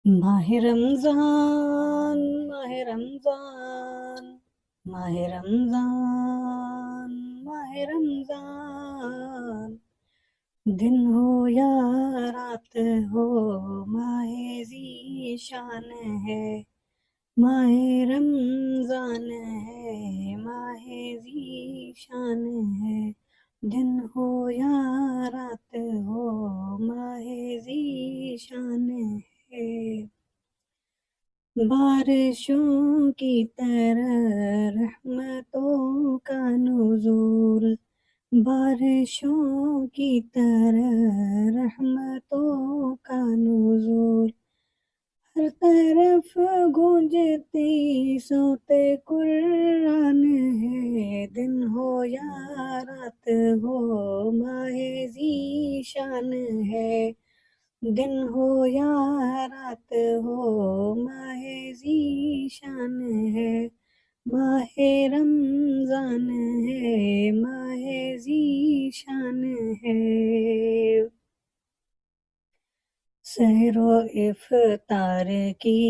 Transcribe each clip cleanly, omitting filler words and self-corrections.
ماہ رمضان ماہ رمضان ماہ رمضان ماہ رمضان، دن ہو یا رات ہو ماہ ذی شان ہے، ماہ رمضان ہے، ماہ ذی شان ہے، دن ہو یا رات ہو ماہ ذی شان ہے۔ بارشوں کی طرح رحمتوں کا نزول، بارشوں کی طرح رحمتوں کا نزول، ہر طرف گونجتی صوت قرآن ہے، دن ہو یا رات ہو ماہ ذی شان ہے، دن ہو یا رات ہو ماہ ذی شان ہے، ماہ رمضان ہے، ماہ ذی شان ہے۔ سحر و افطار کی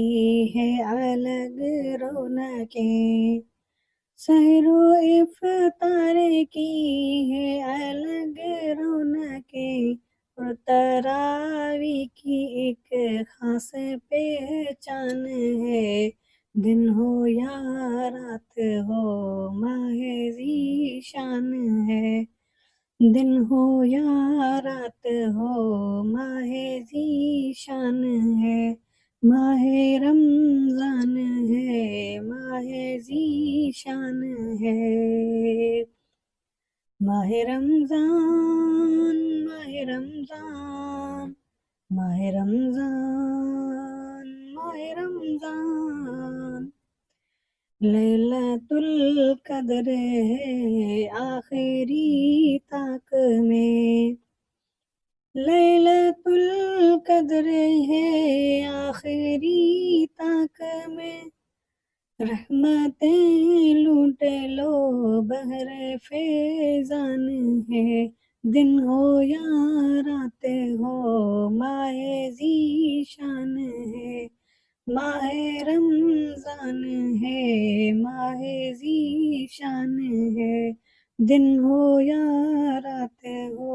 ہے الگ رونقیں، سحر و افطار کی ہے الگ رونقیں، اور تراویح کی ایک خاص پہچان ہے، دن ہو یا رات ہو ماہ ذی شان ہے، دن ہو یا رات ہو ماہ ذی شان ہے، ماہ رمضان ہے، ماہ ذی شان ہے۔ ماہ رمضان ماہ رمضان ماہ رمضان ماہ رمضان، لیلۃ القدر ہے آخری طاق میں، لیلۃ القدر ہے آخری طاق میں، رحمتیں لوٹ لو بہر فیضان ہے، دن ہو یا رات ہو ماہ ذی شان ہے، ماہ رمضان ہے، ماہ ذی شان ہے، دن ہو یا رات ہو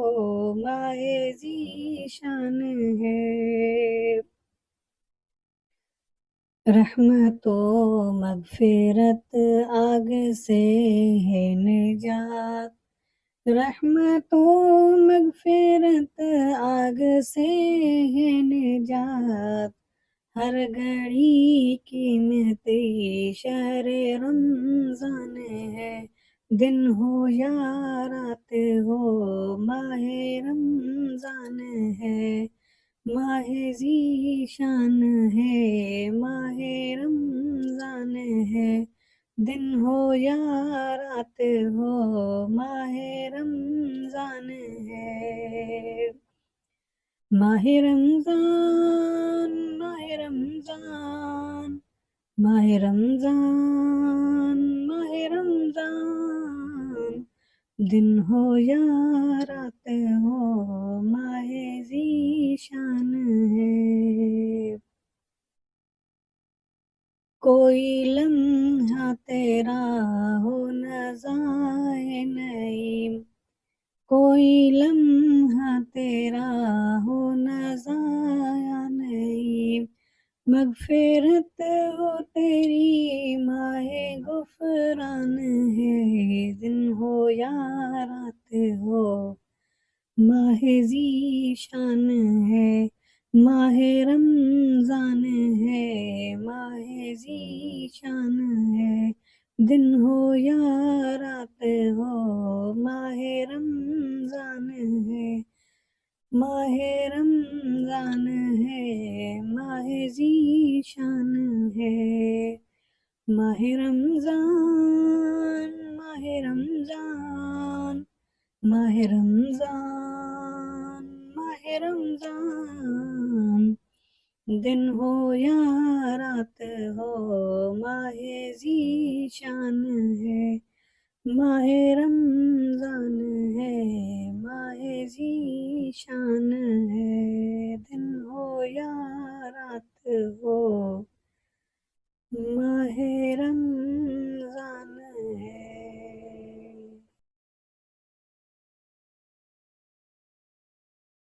ماہ ذی شان ہے۔ رحمت و مغفرت آگ سے ہے نجات، رحمت و مغفرت آگ سے ہے نجات، ہر گھڑی قیمتی شہر رمضان ہے، دن ہو یا رات ہو ماہ رمضان ہے، ماہ ذی شان ہے، ماہ رمضان ہے، دن ہو یا رات ہو ماہ رمضان ہے۔ ماہ رمضان ماہ رمضان ماہ رمضان ماہ رمضان، دن ہو یا رات ہو ماہ ذی شان ہے، کوئی لمحہ تیرا ہو نظائے نعیم، کوئی لمحہ تیرا ہو نظائے نعیم، مغفرت ہو تیری ماہ غفران ہے، دن ہو یا رات ہو ماہ ذی شان ہے، ماہ رمضان ہے، ماہ ذی شان ہے، دن ہو یا رات ہو ماہ رمضان ہے، ماہ رمضان ہے، ماہ ذی شان ہے۔ ماہ رمضان ماہ رمضان ماہ رمضان ماہ رمضان، دن ہو یا رات ہو ماہ ذی شان ہے، ماہ رمضان ہے، ماہ ذیشان ہے، دن ہو یا رات ہو